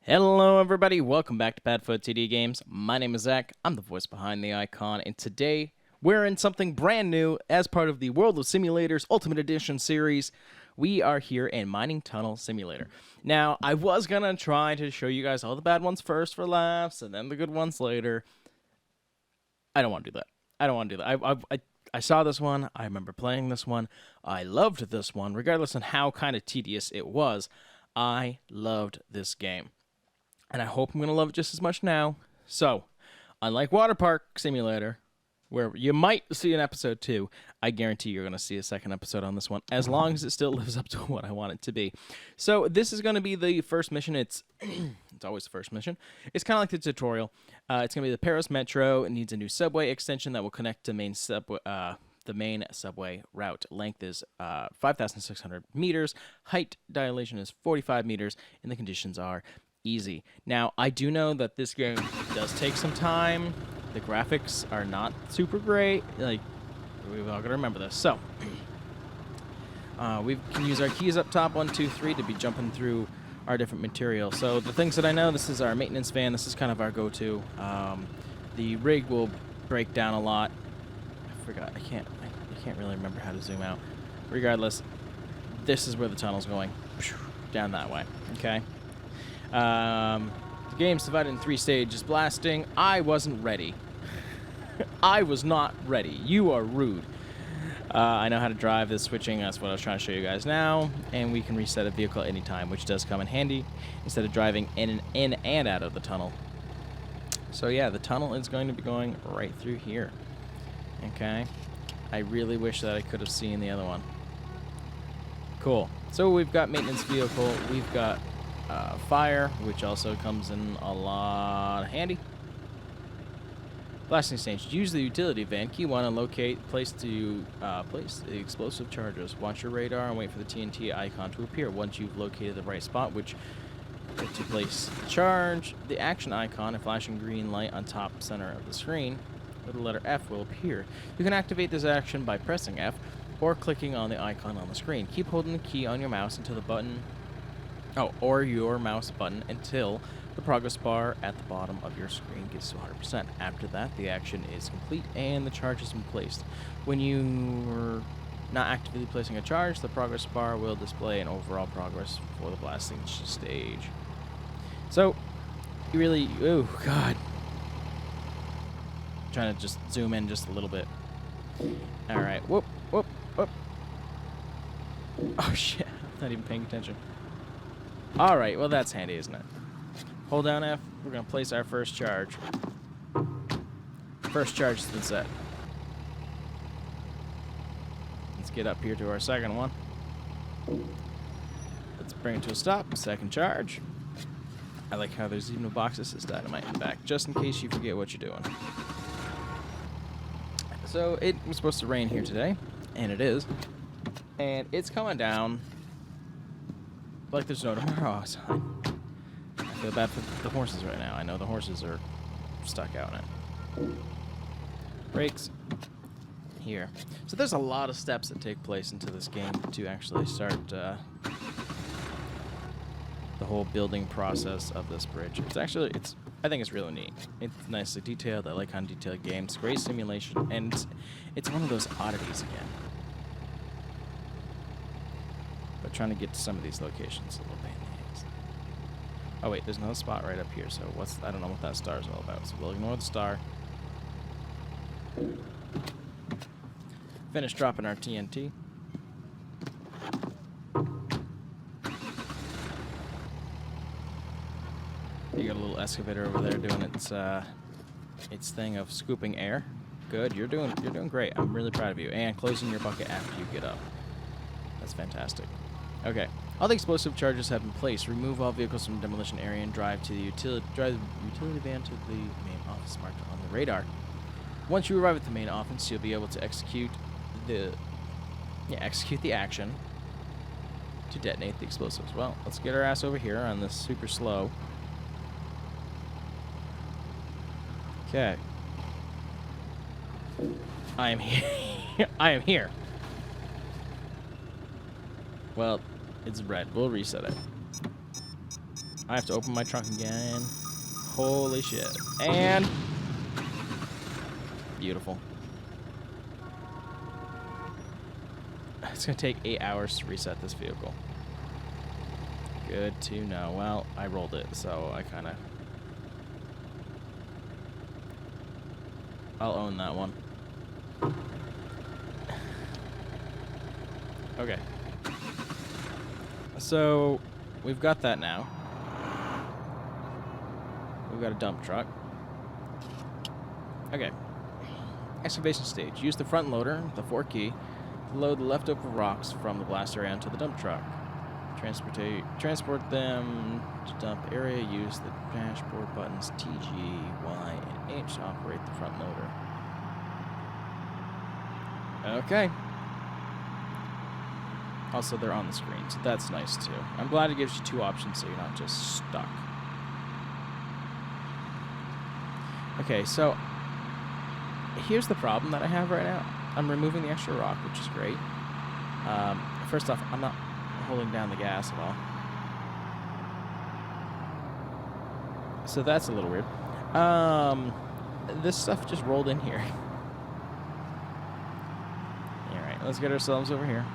Hello everybody, welcome back to PadfootTD Games. My name is Zach, I'm the voice behind the icon, and today we're in something brand new as part of the World of Simulators Ultimate Edition series. We are here in Mining Tunnel Simulator. Now, I was gonna try to show you guys all the bad ones first for laughs, and then the good ones later. I don't want to do that. I saw this one, I remember playing this one, I loved this one, regardless of how kind of tedious it was. I loved this game. And I hope I'm going to love it just as much now. So, unlike Water Park Simulator, where you might see an episode 2, I guarantee you're going to see a second episode on this one, as long as it still lives up to what I want it to be. So, this is going to be the first mission. It's always the first mission. It's kind of like the tutorial. It's going to be the Paris Metro. It needs a new subway extension that will connect to the main subway route. Length is 5,600 meters. Height dilation is 45 meters. And the conditions are easy. Now, I do know that this game does take some time. The graphics are not super great. Like, we've all got to remember this. So, we can use our keys up top, 1, 2, 3, to be jumping through our different material. So, the things that I know, this is our maintenance van. This is kind of our go-to. The rig will break down a lot. I forgot. I can't really remember how to zoom out. Regardless, this is where the tunnel's going. Down that way. Okay. The game's divided in 3 stages. Blasting. I wasn't ready. I was not ready. You are rude. I know how to drive this switching. That's what I was trying to show you guys now. And we can reset a vehicle at any time, which does come in handy instead of driving in and out of the tunnel. So yeah, the tunnel is going to be going right through here. Okay. I really wish that I could have seen the other one. Cool. So we've got maintenance vehicle. We've got fire, which also comes in a lot handy. Blasting stage. Use the utility van. Key 1 and locate. Place the explosive charges. Watch your radar and wait for the TNT icon to appear. Once you've located the right spot, which to place the charge, the action icon, a flashing green light on top center of the screen with the letter F will appear. You can activate this action by pressing F or clicking on the icon on the screen. Keep holding the key on your mouse until the button or your mouse button until the progress bar at the bottom of your screen gets to 100%. After that, the action is complete and the charge has been placed. When you're not actively placing a charge, the progress bar will display an overall progress for the blasting stage. So, you really... Oh, God. I'm trying to just zoom in just a little bit. Alright. Whoop, whoop, whoop. Oh, shit. I'm not even paying attention. Alright, well that's handy, isn't it? Hold down F, we're going to place our first charge. First charge has been set. Let's get up here to our second one. Let's bring it to a stop. Second charge. I like how there's even a box that says dynamite in the back, just in case you forget what you're doing. So it was supposed to rain here today, and it is. And it's coming down like there's no tomorrow. I feel bad for the horses right now. I know the horses are stuck out in it. Brakes. Here. So there's a lot of steps that take place into this game to actually start the whole building process of this bridge. I think it's really neat. It's nicely detailed. I like how detailed games. Great simulation. And it's one of those oddities again. But trying to get to some of these locations a little pain in the ass. Oh wait, there's another spot right up here, so I don't know what that star is all about, so we'll ignore the star. Finish dropping our TNT. You got a little excavator over there doing its thing of scooping air. Good, you're doing great. I'm really proud of you. And closing your bucket after you get up. That's fantastic. Okay. All the explosive charges have been placed. Remove all vehicles from the demolition area and drive the utility van to the main office marked on the radar. Once you arrive at the main office, you'll be able to execute the action to detonate the explosives. Well, let's get our ass over here on this super slow. Okay. I am here. I am here. Well, it's red. We'll reset it. I have to open my trunk again. Holy shit. And... beautiful. It's going to take 8 hours to reset this vehicle. Good to know. Well, I rolled it, so I kind of... I'll own that one. Okay. So, we've got that now. We've got a dump truck. Okay. Excavation stage. Use the front loader, the 4-key, to load the leftover rocks from the blast area onto the dump truck. Transport them to dump area. Use the dashboard buttons T, G, Y, and H to operate the front loader. Okay. Also, they're on the screen, so that's nice too. I'm glad it gives you 2 options so you're not just stuck. Okay, so here's the problem that I have right now. I'm removing the extra rock, which is great. First off, I'm not holding down the gas at all. So that's a little weird. This stuff just rolled in here. Alright, let's get ourselves over here.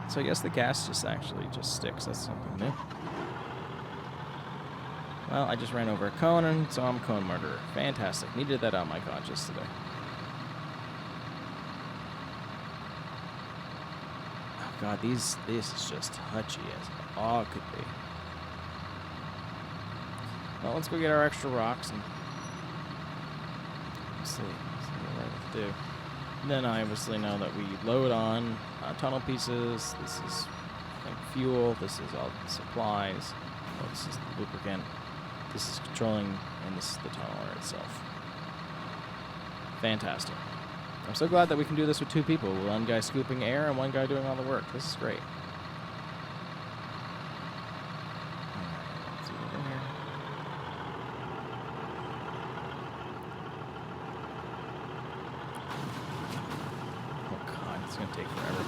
So I guess the gas just actually just sticks. That's something new. Well, I just ran over a cone, and so I'm a cone murderer. Fantastic. Needed that on my conscience today. Oh god, this is just touchy as all could be. Well, let's go get our extra rocks and see what I have to do. And then I obviously know that we load on tunnel pieces. This is, I think, fuel. This is all supplies. Oh, this is the lubricant. This is controlling, and this is the tunneler itself. Fantastic. I'm so glad that we can do this with 2 people. One guy scooping air and one guy doing all the work. This is great. Let's see over here. Oh god, it's going to take forever.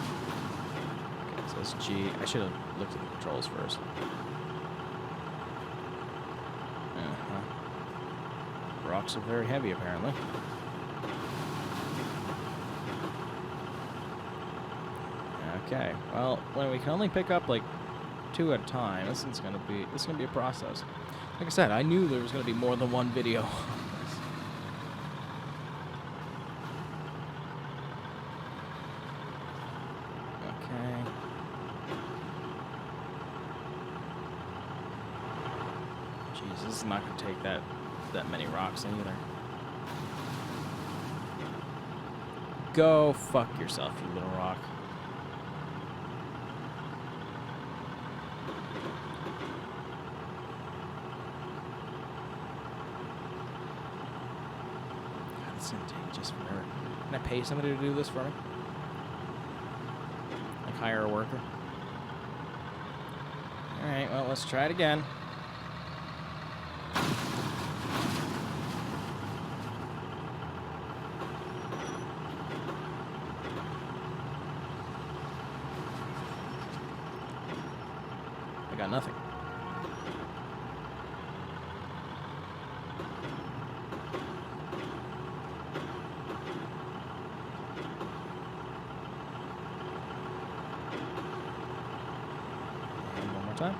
Okay, it says G. I should have looked at the controls first. Rocks are very heavy, apparently. Okay. Well, when we can only pick up like 2 at a time, this is gonna be a process. Like I said, I knew there was gonna be more than one video. Okay. Jeez, this is not gonna take that many rocks either. Go fuck yourself, you little rock. God, this is gonna take just forever. Can I pay somebody to do this for me? Like hire a worker? Alright, well, let's try it again. Got nothing. And one more time.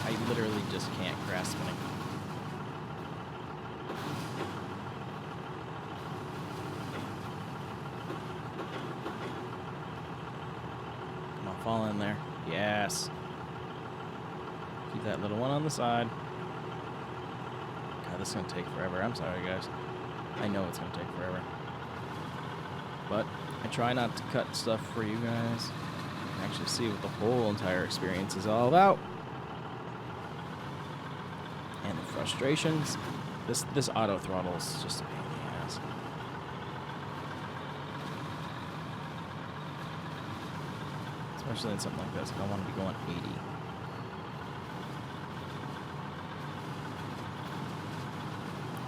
I literally just can't grasp it. Fall in there. Yes. Keep that little one on the side. God, this is going to take forever. I'm sorry, guys. I know it's going to take forever. But I try not to cut stuff for you guys. And actually see what the whole entire experience is all about. And the frustrations. This auto throttle is just a pain in the ass. Especially in something like this, if I want to be going 80.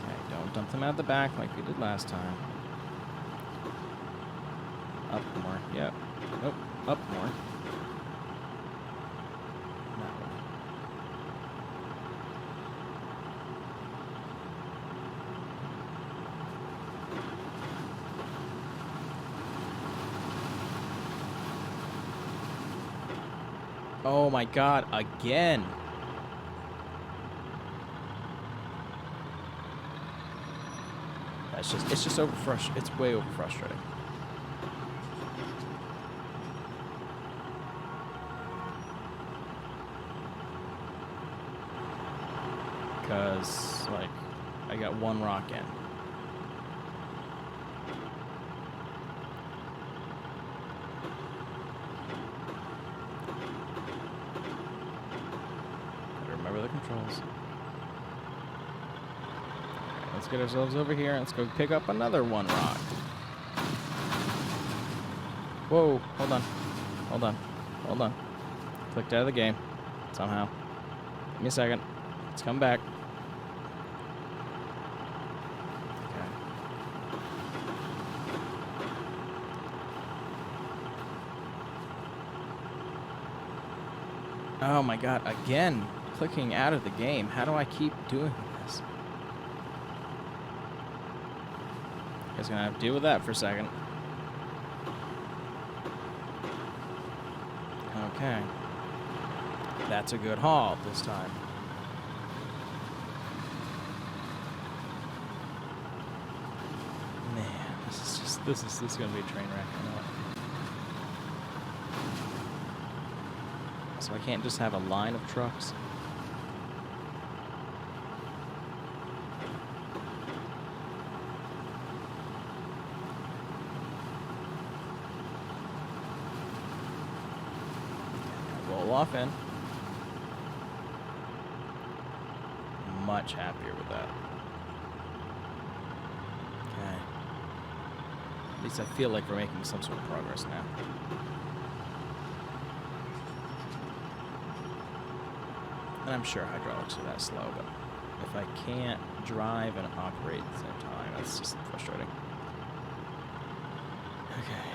Okay, don't dump them out the back like we did last time. Up more. Yep. Nope. Up more. That way. Oh my god, again. It's just it's way over frustrating. Because, like, I got one rock in. Gotta remember the controls. Let's get ourselves over here and let's go pick up another one rock. Whoa, hold on. Hold on. Hold on. Clicked out of the game. Somehow. Give me a second. Let's come back. Okay. Oh my god, again. Clicking out of the game. How do I keep doing this? You guys gonna have to deal with that for a second. Okay. That's a good haul this time. Man, this is gonna be a train wreck, I know it. So I can't just have a line of trucks. Roll off in. Much happier with that. Okay. At least I feel like we're making some sort of progress now. And I'm sure hydraulics are that slow, but if I can't drive and operate at the same time, that's just frustrating. Okay.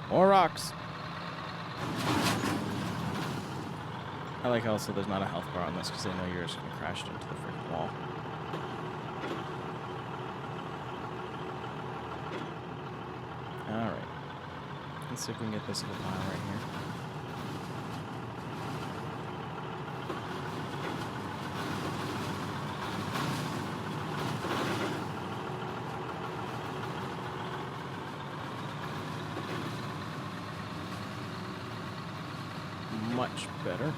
More rocks. I like also there's not a health bar on this because I know you're just going to crash into the freaking wall. Alright. Let's see if we can get this little pile right here. Much better.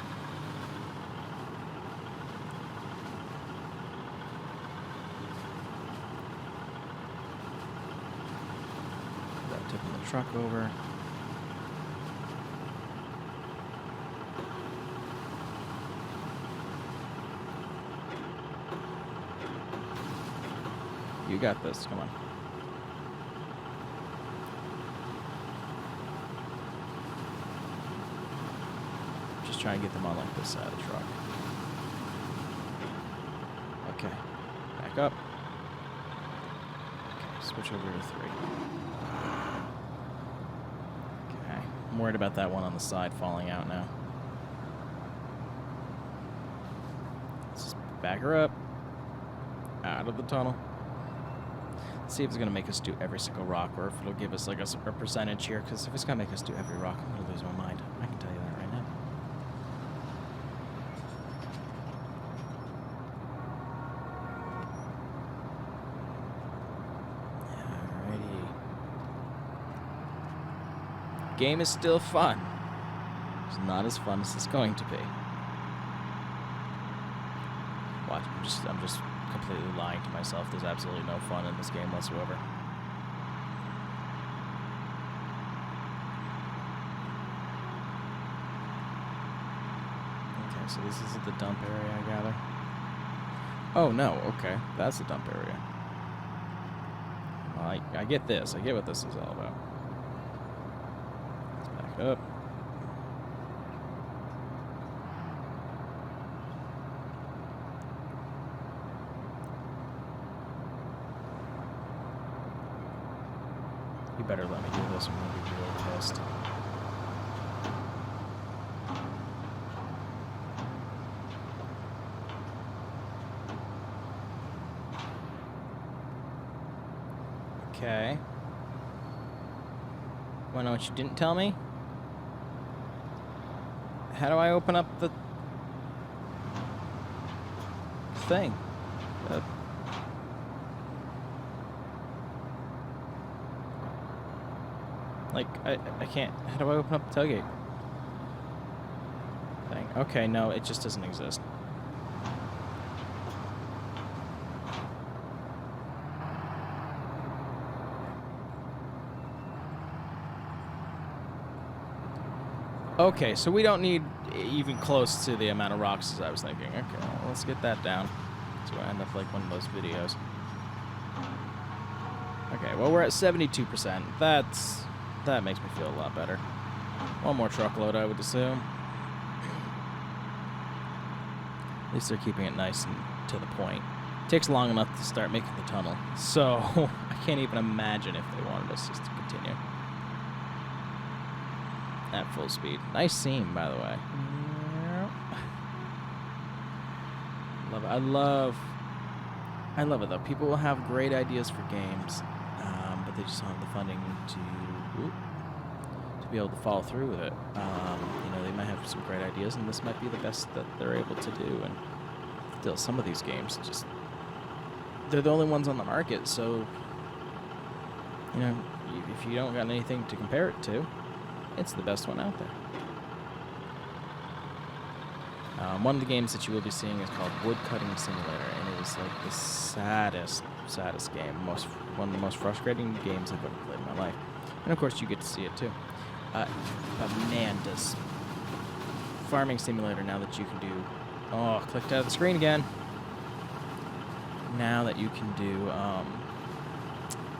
Tipping the truck over. You got this. Come on. Just try and get them on like this side of the truck. Okay. Back up. Okay. Switch over to 3. I'm worried about that one on the side falling out now. Let's just back her up. Out of the tunnel. Let's see if it's going to make us do every single rock or if it'll give us like a percentage here. Because if it's going to make us do every rock, I'm going to lose my mind. I can tell you that right now. Game is still fun. It's not as fun as it's going to be. Watch, I'm just completely lying to myself. There's absolutely no fun in this game whatsoever. Okay, so this is the dump area, I gather. Oh no, okay. That's the dump area. Well, I get this. I get what this is all about. Up. You better let me do this. I'm gonna be real pissed. Okay. Wanna know what you didn't tell me? How do I open up the thing? Like, I can't. How do I open up the tailgate thing? Okay, no, it just doesn't exist. Okay, so we don't need even close to the amount of rocks as I was thinking. Okay, well, let's get that down. So I end up like one of those videos. Okay, well, we're at 72%. That makes me feel a lot better. One more truckload, I would assume. At least they're keeping it nice and to the point. It takes long enough to start making the tunnel. So I can't even imagine if they wanted us just to continue. At full speed. Nice seam, by the way. Love it. I love it, though. People will have great ideas for games, but they just don't have the funding to be able to follow through with it. You know, they might have some great ideas, and this might be the best that they're able to do. And still, some of these games they're the only ones on the market, so, you know, if you don't got anything to compare it to, it's the best one out there. One of the games that you will be seeing is called Woodcutting Simulator, and it is like the saddest game. One of the most frustrating games I've ever played in my life. And of course, you get to see it too. But man, does Farming Simulator, now that you can do... Oh, clicked out of the screen again. Now that you can do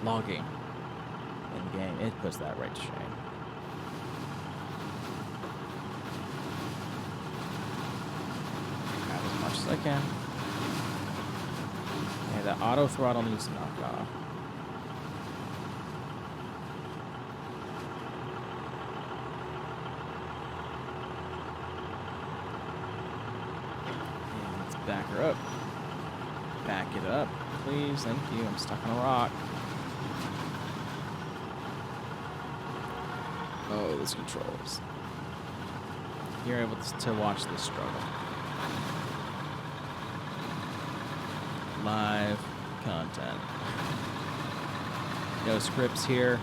logging in the game, it puts that right to shame. Grab as much as I can. Okay, that auto throttle needs to knock off. And let's back her up. Back it up, please. Thank you. I'm stuck on a rock. Oh, those controls. You're able to watch this struggle. Live content. No scripts here.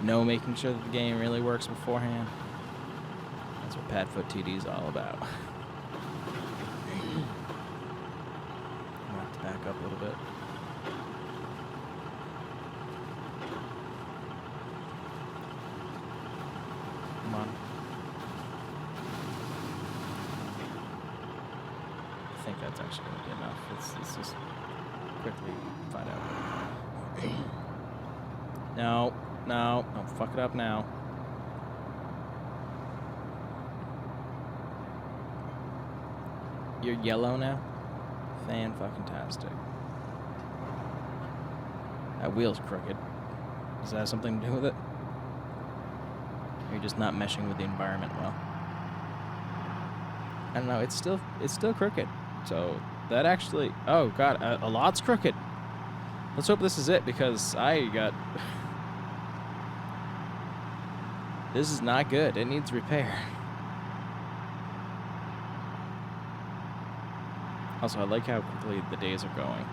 No making sure that the game really works beforehand. That's what PadfootTD is all about. Back up a little bit. Come on. I think that's actually going to be enough. Let's just quickly find out. No, don't fuck it up now. You're yellow now? Fan-fucking-tastic. That wheel's crooked. Does that have something to do with it? Or you're just not meshing with the environment well? I don't know. It's still crooked. So that actually... Oh, God. A lot's crooked. Let's hope this is it, because I got... This is not good. It needs repair. Also, I like how quickly the days are going.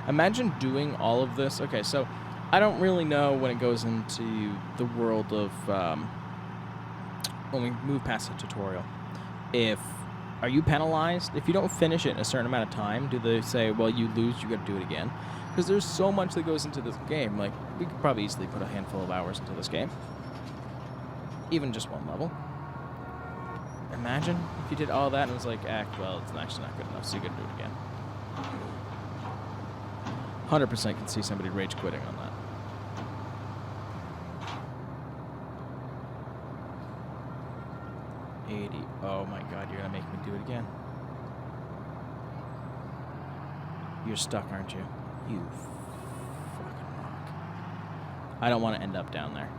Imagine doing all of this. Okay, so I don't really know when it goes into the world of when we move past the tutorial. Are you penalized if you don't finish it in a certain amount of time? Do they say, well, you lose, you got to do it again? Because there's so much that goes into this game. Like, we could probably easily put a handful of hours into this game, even just one level. Imagine if you did all that and it was like, well, it's actually not good enough, so you gotta do it again. 100% can see somebody rage quitting on that. 80. Oh my God, you're gonna make me do it again. You're stuck, aren't you? You fucking rock. I don't want to end up down there.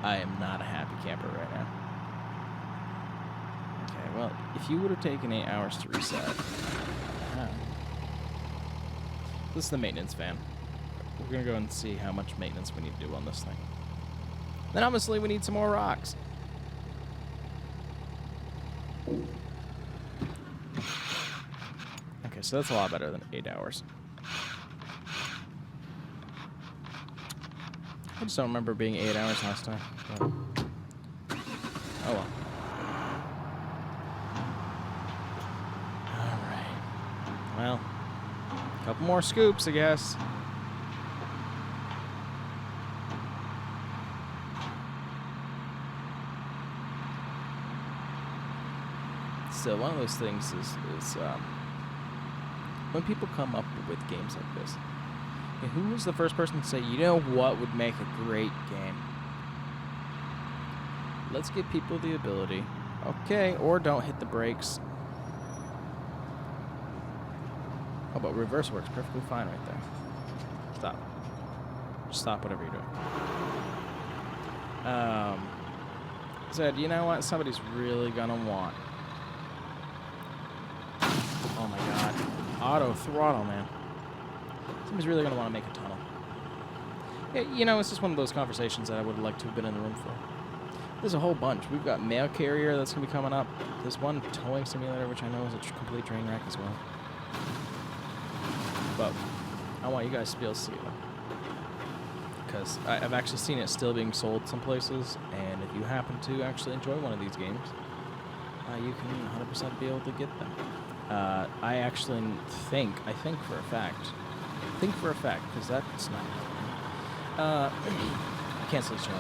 I am not a happy camper right now. Okay, well, if you would have taken 8 hours to reset... This is the maintenance van. We're going to go and see how much maintenance we need to do on this thing. Then obviously we need some more rocks. Okay, so that's a lot better than 8 hours. I just don't remember being 8 hours last time. But oh well. Alright. Well, a couple more scoops, I guess. So one of those things is when people come up with games like this, who was the first person to say, you know what would make a great game? Let's give people the ability. Okay, or don't hit the brakes. Oh, but reverse works perfectly fine right there. Stop. Just stop whatever you're doing. Said, you know what? Somebody's really gonna want. Oh my god. Auto throttle, man. Somebody's really going to want to make a tunnel. Yeah, you know, it's just one of those conversations that I would have liked to have been in the room for. There's a whole bunch. We've got mail carrier that's going to be coming up. There's one towing simulator, which I know is a complete train wreck as well. But I want you guys to be able to see it. Because I've actually seen it still being sold some places. And if you happen to actually enjoy one of these games, you can 100% be able to get them. I actually think for a fact, because that's not. I can't say show.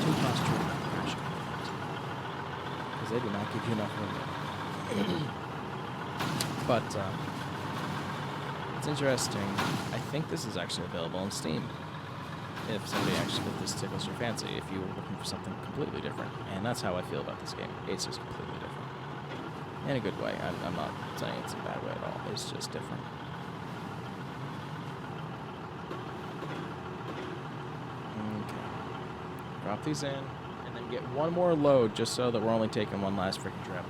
Too fast because they do not give you enough room. But it's interesting. I think this is actually available on Steam. If somebody if this tickles your fancy, if you were looking for something completely different, and that's how I feel about this game. It's just completely different. In a good way. I'm not saying it's a bad way at all. It's just different. Okay. Drop these in, and then get one more load just so that we're only taking one last freaking trip.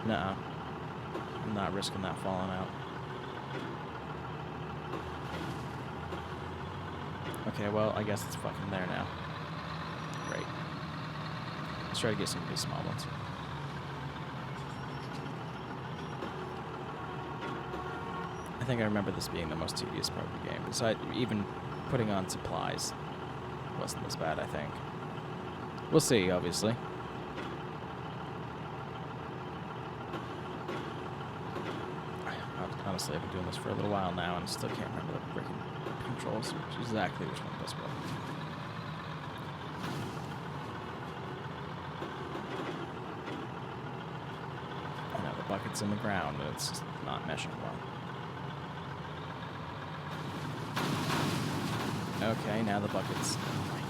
Nuh-uh. I'm not risking that falling out. Okay, well, I guess it's fucking there now. Great. Let's try to get some of these small ones. I think I remember this being the most tedious part of the game. Besides, even putting on supplies wasn't this bad, I think. We'll see, obviously. Honestly, I've been doing this for a little while now, and I still can't remember the freaking controls, exactly which one does what. I know the bucket's in the ground, and it's just not meshing well. Okay, now the bucket's... Oh my God.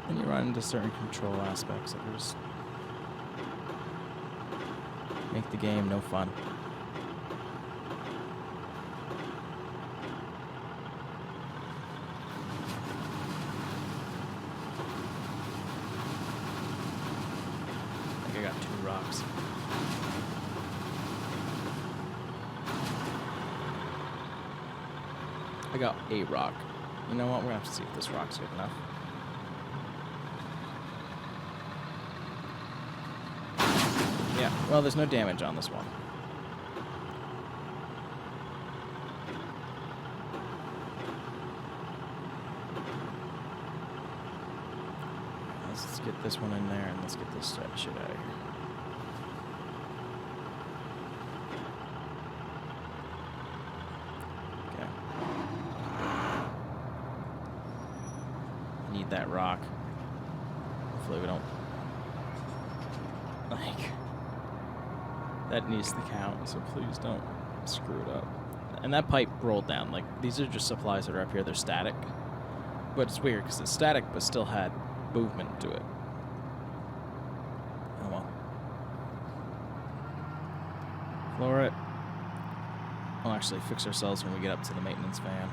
Then you run into certain control aspects that are just... make the game no fun. I think I got 2 rocks. I got a rock. You know what? We're gonna have to see if this rock's good enough. Yeah, well, there's no damage on this one. Let's get this one in there, and let's get this shit out of here. Okay. Need that rock. Hopefully we don't... That needs to count, so please don't screw it up. And that pipe rolled down. Like, these are just supplies that are up here. They're static. But it's weird, because it's static, but still had movement to it. Oh, well. Floor it. We'll actually fix ourselves when we get up to the maintenance van.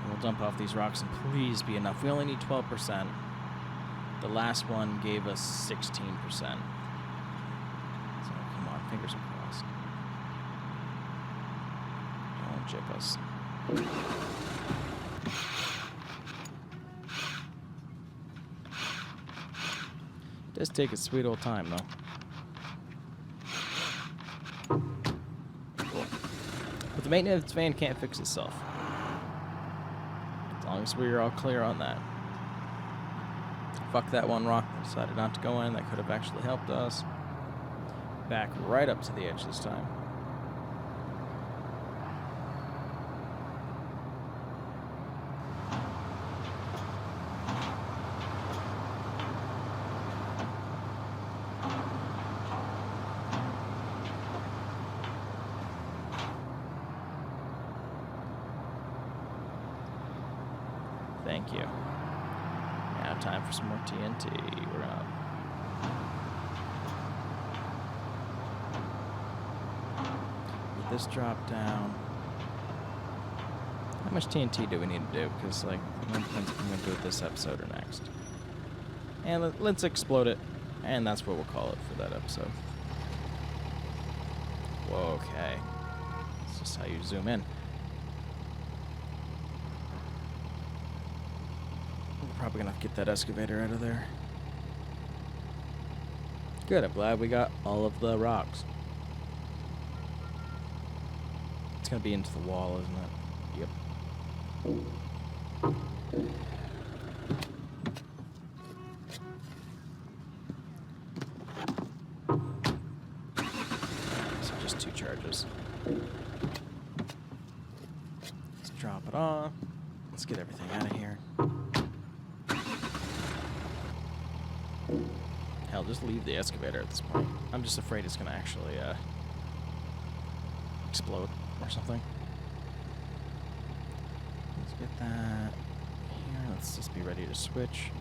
And we'll dump off these rocks, and please be enough. We only need 12%. The last one gave us 16%. So, come on, fingers are crossed. Don't chip us. It does take a sweet old time, though. Cool. But the maintenance van can't fix itself. As long as we're all clear on that. Fuck that one rock that decided not to go in. That could have actually helped us. Back right up to the edge this time. Thank you. Now time for some more TNT. We're up. Get this drop down. How much TNT do we need to do? Because, like, it depends if I'm going to do it this episode or next. And let's explode it. And that's what we'll call it for that episode. Whoa, okay. That's just how you zoom in. Probably gonna have to get that excavator out of there. Good, I'm glad we got all of the rocks. It's gonna be into the wall, isn't it? Yep. So just 2 charges. Let's drop it off. Let's get everything out of here. Hell, just leave the excavator at this point. I'm just afraid it's gonna actually explode or something. Let's get that here. Let's just be ready to switch.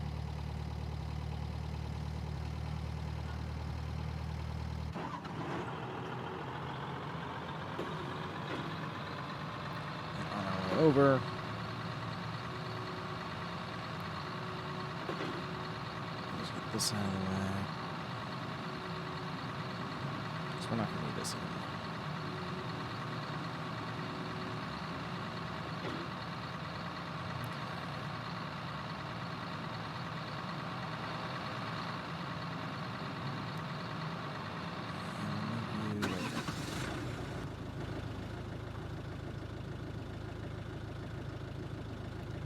And on our way over. This out of the way. Because we're not going to need this anymore.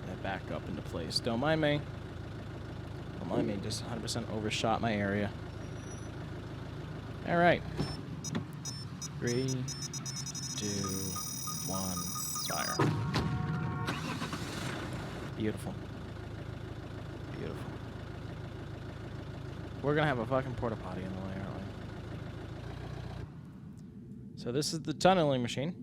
That back up into place. Don't mind me. I mean, just 100% overshot my area. All right. 3, 2, 1, fire. Beautiful. Beautiful. We're gonna have a fucking porta potty in the way, aren't we? So this is the tunneling machine.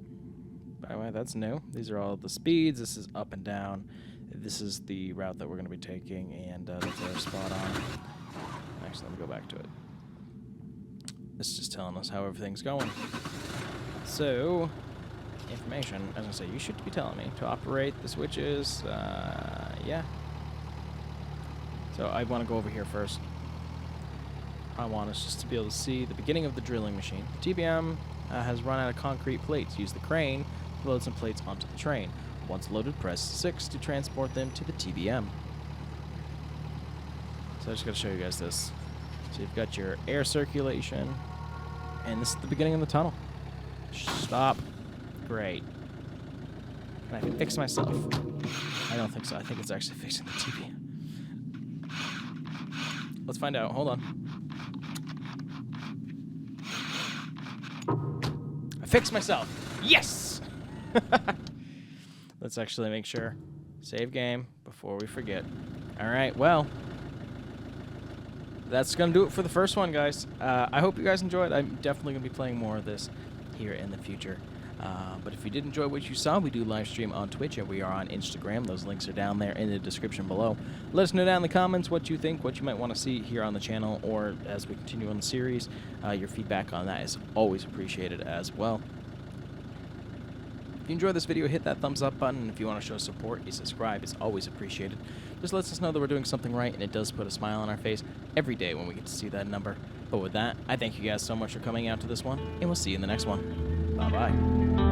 By the way, that's new. These are all the speeds. This is up and down. This is the route that we're going to be taking, and that's our spot on. Actually, let me go back to it. This is just telling us how everything's going. So, information, as I say, you should be telling me to operate the switches. Yeah. So I want to go over here first. I want us just to be able to see the beginning of the drilling machine. The TBM has run out of concrete plates. Use the crane to load some plates onto the train. Once loaded, press 6 to transport them to the TBM. So I just got to show you guys this. So you've got your air circulation, and this is the beginning of the tunnel. Stop. Great. Can I fix myself? I don't think so. I think it's actually fixing the TBM. Let's find out. Hold on. I fixed myself. Yes! Let's actually make sure. Save game before we forget. All right, well. that's going to do it for the first one, guys. I hope you guys enjoyed. I'm definitely going to be playing more of this here in the future. But if you did enjoy what you saw, we do live stream on Twitch, and we are on Instagram. Those links are down there in the description below. Let us know down in the comments what you think, what you might want to see here on the channel, or as we continue on the series. Your feedback on that is always appreciated as well. If you enjoyed this video, hit that thumbs up button. If you want to show support, a subscribe is always appreciated. Just lets us know that we're doing something right, and it does put a smile on our face every day when we get to see that number. But with that, I thank you guys so much for coming out to this one, and we'll see you in the next one. Bye-bye.